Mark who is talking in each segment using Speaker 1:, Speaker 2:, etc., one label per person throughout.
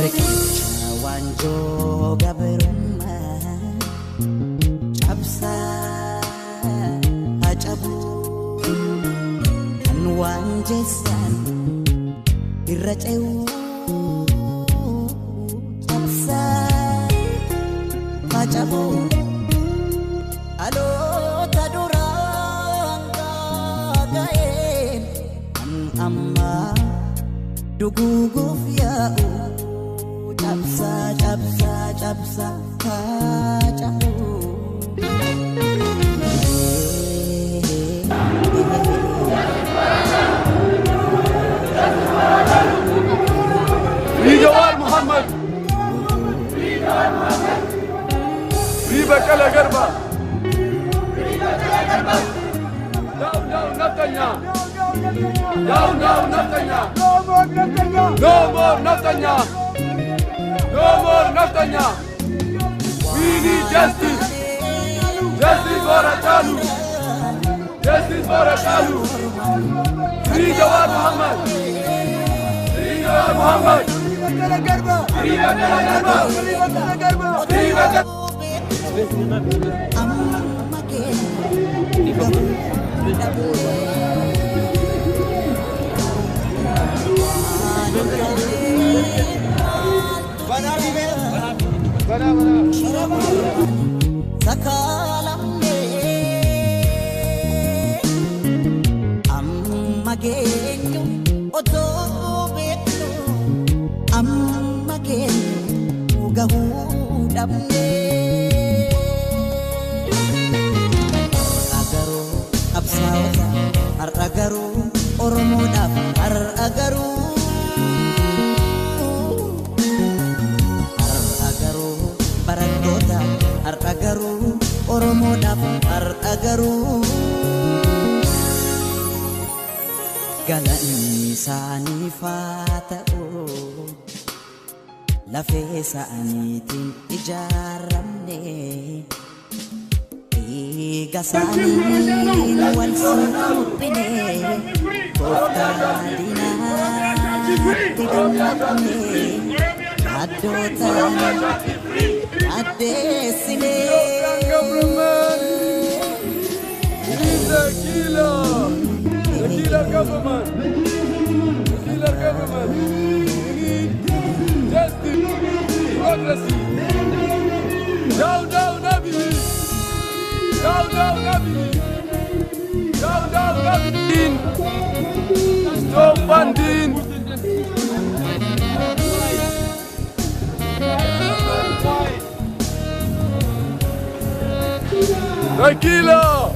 Speaker 1: Riqicha wanjoo gabrummaa cabsaa hacabuu kan wanjeessan irra ce'uu cabsaa hacabuu aloota duraan gaaga'een kan ammaa duguuguuf yaa'u. Cabsa, cabsa, cabsa, kacahu.
Speaker 2: Free Jawar Muhammad. Free Jawar Muhammad. Free Bakala Garba. Free Bakala Garba. Down, down, Naftanya. Down, down, Naftanya. No more Naftanya. No more Naftanya. No more Naftanya. We need justice. Justice for Atalu. Justice for Atalu. Free Jawar Muhammad. Free Jawar Muhammad. Free Bakala Garba. Free Bakala Garba.
Speaker 1: Sakalamne amma geenyu otoo beeknu amma geenyu gahuu dhabne agaruu qabsaa'ota har'a garuu Oromoodhaaf har'a garuu har'a garuu Oromoodhaaf har'a garuu galanni isaaniif haa ta'u lafee isaaniitiin ijaaramne dhiiga isaaniin wal suuphine tooftaa diinaatti gammachne addootaan Adesine
Speaker 2: The killer government. The killer government. Justice, democracy. Down, down, Abiy. Down, down, Abiy. Down, down, Abiy. Stop funding. The killer.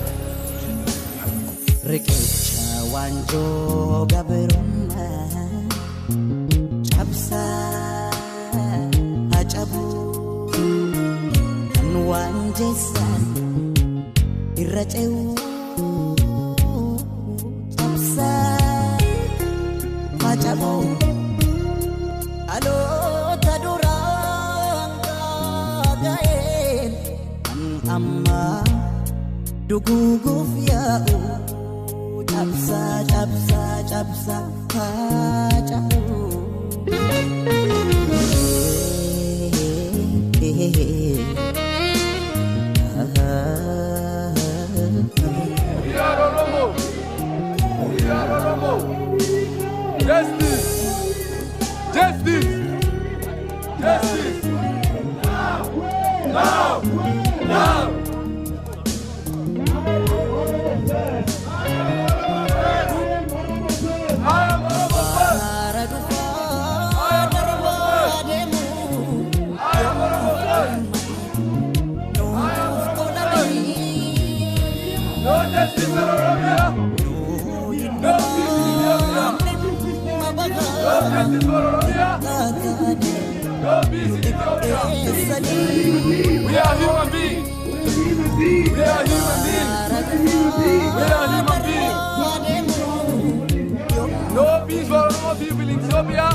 Speaker 1: Riqicha wanjoo gabrummaa cabsaa hacabuu kan wanjeessan irra ce'uu cabsaa hacabuu aloota duraan gaaga'een kan ammaa duguuguuf yaa'u cabsa, cabsa, cabsa, kacahu.
Speaker 2: We are Oromo. We are Oromo. Justice. Justice. Justice. Now. Now. Now. We are human beings. We are human beings. We are human beings. No peace for all people in Ethiopia.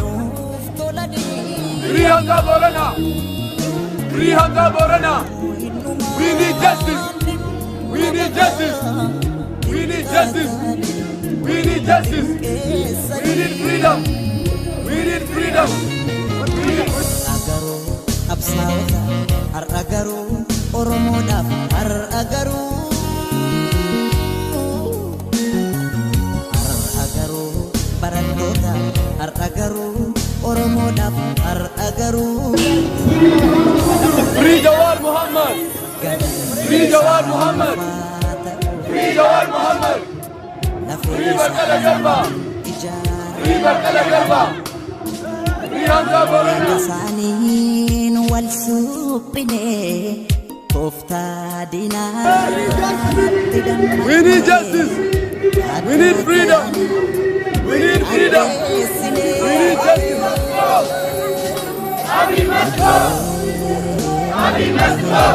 Speaker 2: Free Anta Borana. Free Hamza Borana. We need justice. We need justice. We need justice. We need justice. We need freedom. We need freedom.
Speaker 1: Agaruu absaawota har'a garuu Oromoodhaaf har'a garuu barattoota har'a garuu Oromoodhaaf har'a garuu
Speaker 2: Free Jawar Muhammad. Free Jawar Muhammad. Free Jawar Muhammad. Free Bakala Garba. Free Bakala Garba. Free Hamza Borana.
Speaker 1: Saaniin wal suphine tooftaa diinaa.
Speaker 2: We need justice. We need freedom. We need freedom. We need justice. Abi must go. Abi must go.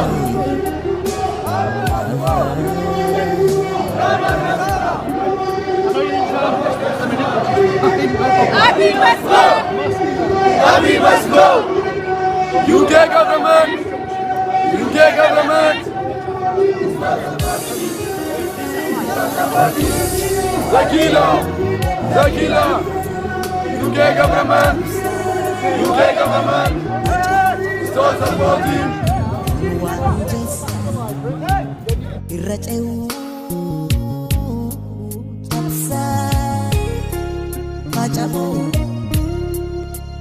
Speaker 2: Abi must go. Abi must go. UK government. UK government. Zakila. Zakila. UK government. UK government. Stop supporting.
Speaker 1: Irra ce'uu cabsaa faca'uu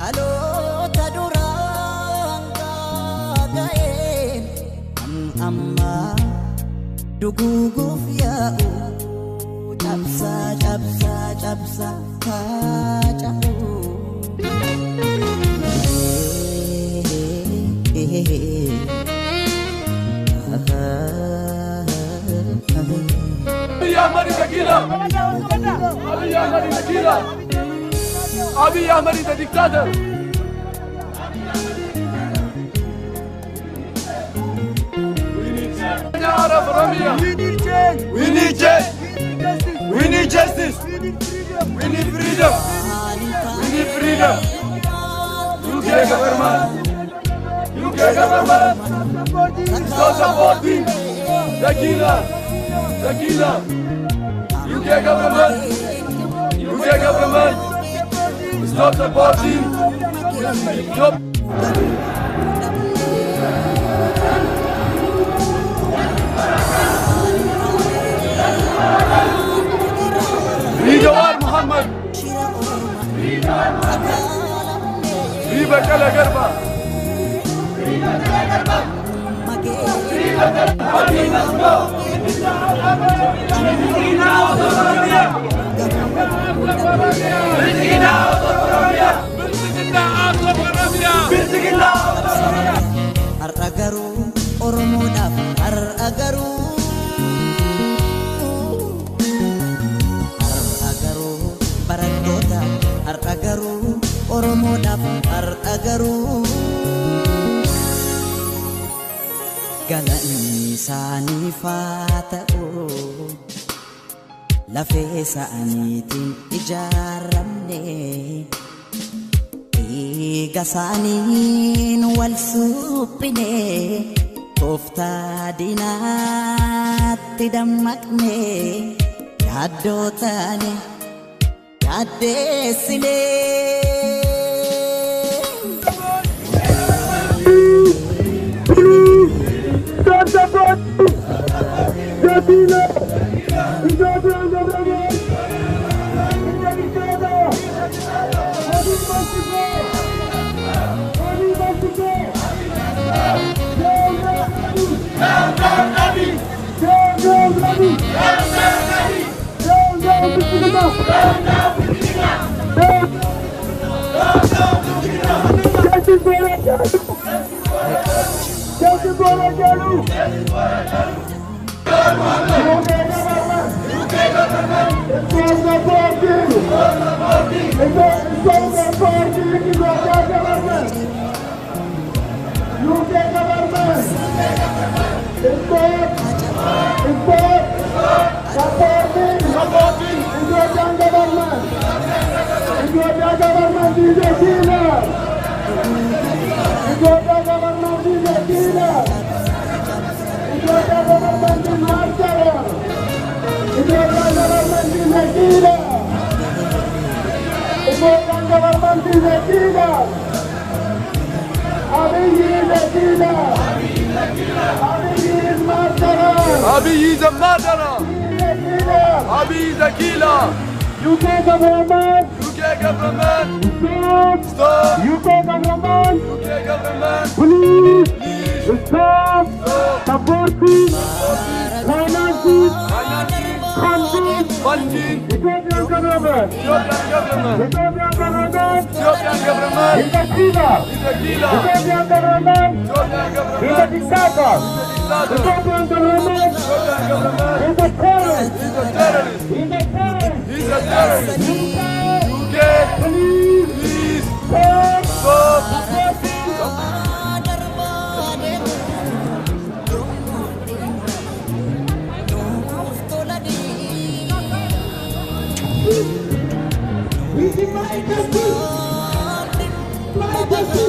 Speaker 1: dhaloota duraan kaaga'een ammaa duguuguuf yaa'u cabsaa cabsaa cabsaa faca'uu.
Speaker 2: Abiy Ahmed is a killer. Abiy Ahmed is a killer. Abiy Ahmed is a dictator. We need change. We need change. We need justice. We need freedom. We need freedom. UK government. UK government. Stop supporting the killer. The killer. UK government. UK government. Stop supporting. Stop. Free Jawar Muhammad. Free Bakala Garba. Abi must go.
Speaker 1: Har'a garuu Oromoodhaaf har'a garuu barattoota har'a garuu Oromoodhaaf har'a garuu galanni isaaniif haa ta'u lafee isaaniitiin ijaaramne dhiiga isaaniin wal suphine tooftaa diinaatti dammaqne yaaddoo taane yaaddeessine.
Speaker 3: Government master. Ethiopian government is a killer. Ethiopian government is a killer. Abiy is a killer. Abiy is murderer.
Speaker 2: Abiy is a murderer. Abiy is a killer.
Speaker 3: UK government.
Speaker 2: UK government.
Speaker 3: Stop.
Speaker 2: Stop.
Speaker 3: UK government.
Speaker 2: UK government.
Speaker 3: Please.
Speaker 2: Please.
Speaker 3: Stop.
Speaker 2: Stop.
Speaker 3: Supporting. Financing.
Speaker 2: Financing.
Speaker 3: Funding.
Speaker 2: Funding.
Speaker 3: Ethiopian government.
Speaker 2: Ethiopian government.
Speaker 3: Ethiopian government.
Speaker 2: Ethiopian government.
Speaker 3: Is a killer.
Speaker 2: Is a killer.
Speaker 3: Ethiopian government.
Speaker 2: Ethiopian
Speaker 3: Is a
Speaker 2: government.
Speaker 3: dictator.
Speaker 2: Dictator.
Speaker 3: Ethiopian government.
Speaker 2: Ethiopian government.
Speaker 3: Is a terrorist.
Speaker 2: He's a terrorist.
Speaker 3: Is a terrorist.
Speaker 2: He's a terrorist. UK.
Speaker 3: Please.
Speaker 2: Please.
Speaker 3: Stop.
Speaker 2: Stop.
Speaker 3: We demand justice. Demand justice.